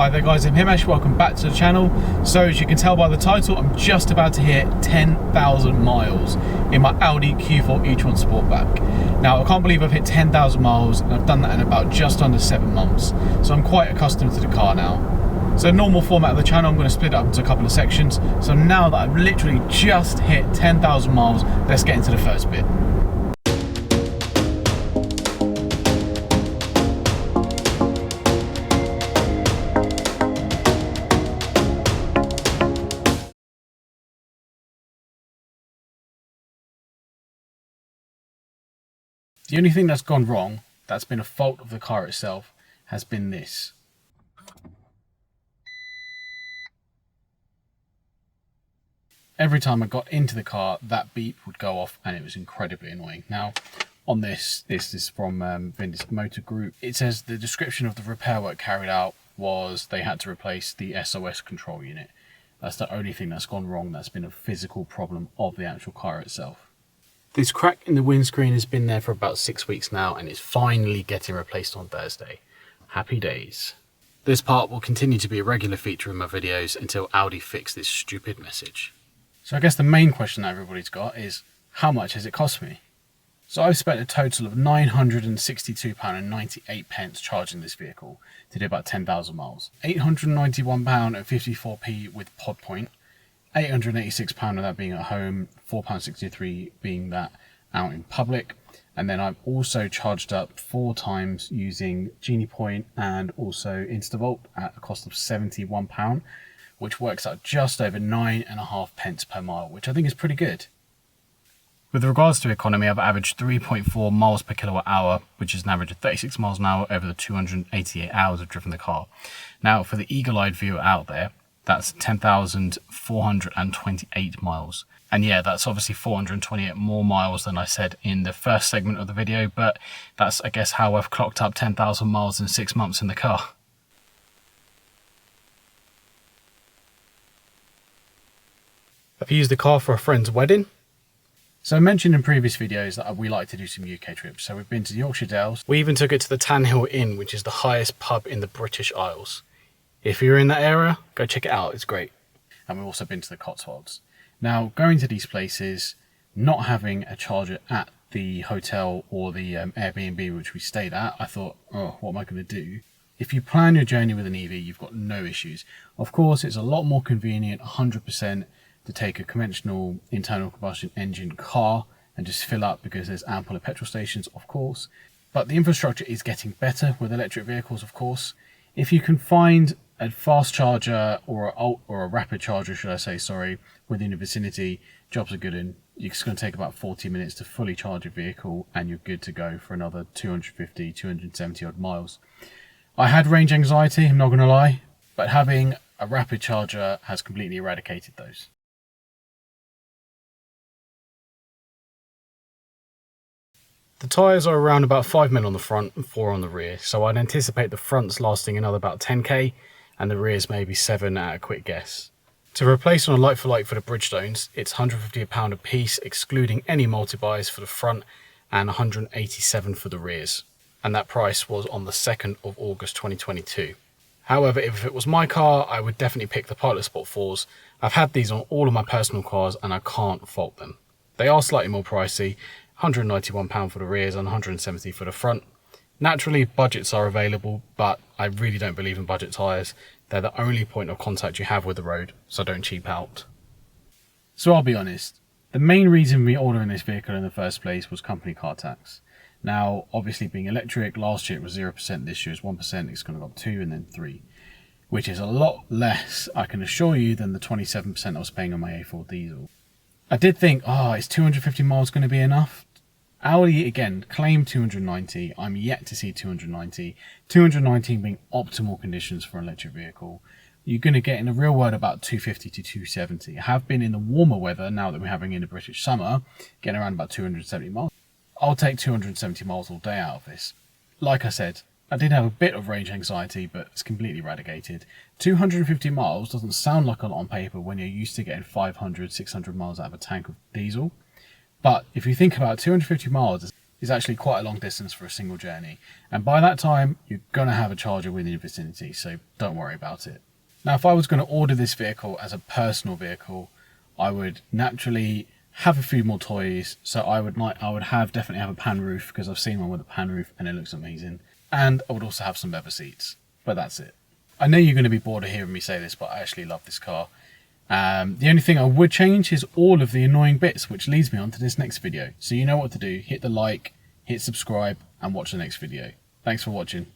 Hi there guys, I'm Himesh, welcome back to the channel. So as you can tell by the title, I'm just about to hit 10,000 miles in my Audi Q4 e-tron Sportback. Now I can't believe I've hit 10,000 miles and I've done that in about just under 7 months. So I'm quite accustomed to the car now. So normal format of the channel, I'm going to split it up into a couple of sections. So now that I've literally just hit 10,000 miles, let's get into the first bit. The only thing that's gone wrong, that's been a fault of the car itself, has been this. Every time I got into the car, that beep would go off and it was incredibly annoying. Now, on this is from Vintage Motor Group. It says the description of the repair work carried out was they had to replace the SOS control unit. That's the only thing that's gone wrong. That's been a physical problem of the actual car itself. This crack in the windscreen has been there for about 6 weeks now and it's finally getting replaced on Thursday. Happy days. This part will continue to be a regular feature in my videos until Audi fix this stupid message. So I guess the main question that everybody's got is, how much has it cost me? So I've spent a total of £962.98 charging this vehicle to do about 10,000 miles. £891.54p with pod point. £886 of that being at home, £4.63 being that out in public. And then I've also charged up 4 times using Genie Point and also Instavolt at a cost of £71, which works out just over 9.5 pence per mile, which I think is pretty good. With regards to economy, I've averaged 3.4 miles per kilowatt hour, which is an average of 36 miles an hour over the 288 hours I've driven the car. Now, for the eagle-eyed viewer out there, that's 10,428 miles. And yeah, that's obviously 428 more miles than I said in the first segment of the video, but that's, I guess, how I've clocked up 10,000 miles in 6 months in the car. I've used the car for a friend's wedding. So I mentioned in previous videos that we like to do some UK trips. So we've been to the Yorkshire Dales. We even took it to the Tan Hill Inn, which is the highest pub in the British Isles. If you're in that area, go check it out, it's great. And we've also been to the Cotswolds. Now, going to these places, not having a charger at the hotel or the Airbnb which we stayed at, I thought, oh, what am I going to do? If you plan your journey with an EV, you've got no issues. Of course, it's a lot more convenient, 100%, to take a conventional internal combustion engine car and just fill up because there's ample of petrol stations, of course. But the infrastructure is getting better with electric vehicles, of course. If you can find a fast charger or a rapid charger, should I say, sorry, within your vicinity, jobs are good in. It's going to take about 40 minutes to fully charge your vehicle and you're good to go for another 250, 270 odd miles. I had range anxiety, I'm not going to lie, but having a rapid charger has completely eradicated those. The tyres are around about 5 mil on the front and 4 on the rear, so I'd anticipate the front's lasting another about 10k and the rear's maybe 7 at a quick guess. To replace on a like for like for the Bridgestones, it's £150 a piece, excluding any multi-buys for the front and £187 for the rears. And that price was on the 2nd of August 2022. However, if it was my car, I would definitely pick the Pilot Sport 4s. I've had these on all of my personal cars and I can't fault them. They are slightly more pricey, £191 for the rears and £170 for the front. Naturally, budgets are available, but I really don't believe in budget tyres. They're the only point of contact you have with the road, so don't cheap out. So I'll be honest, the main reason we ordering this vehicle in the first place was company car tax. Now, obviously being electric, last year it was 0%, this year it's 1%, it's going to go up 2 and then 3, which is a lot less, I can assure you, than the 27% I was paying on my A4 diesel. I did think, is 250 miles going to be enough? Audi, again, claimed 290. I'm yet to see 290. 219 being optimal conditions for an electric vehicle. You're going to get in the real world about 250 to 270. I have been in the warmer weather, now that we're having in the British summer, getting around about 270 miles. I'll take 270 miles all day out of this. Like I said, I did have a bit of range anxiety, but it's completely eradicated. 250 miles doesn't sound like a lot on paper when you're used to getting 500, 600 miles out of a tank of diesel. But if you think about 250 miles, is actually quite a long distance for a single journey. And by that time, you're going to have a charger within your vicinity, so don't worry about it. Now, if I was going to order this vehicle as a personal vehicle, I would naturally have a few more toys. So I would definitely have a pan roof, because I've seen one with a pan roof and it looks amazing. And I would also have some leather seats, but that's it. I know you're going to be bored of hearing me say this, but I actually love this car. The only thing I would change is all of the annoying bits, which leads me on to this next video. So you know what to do. Hit the like, hit subscribe, and watch the next video. Thanks for watching.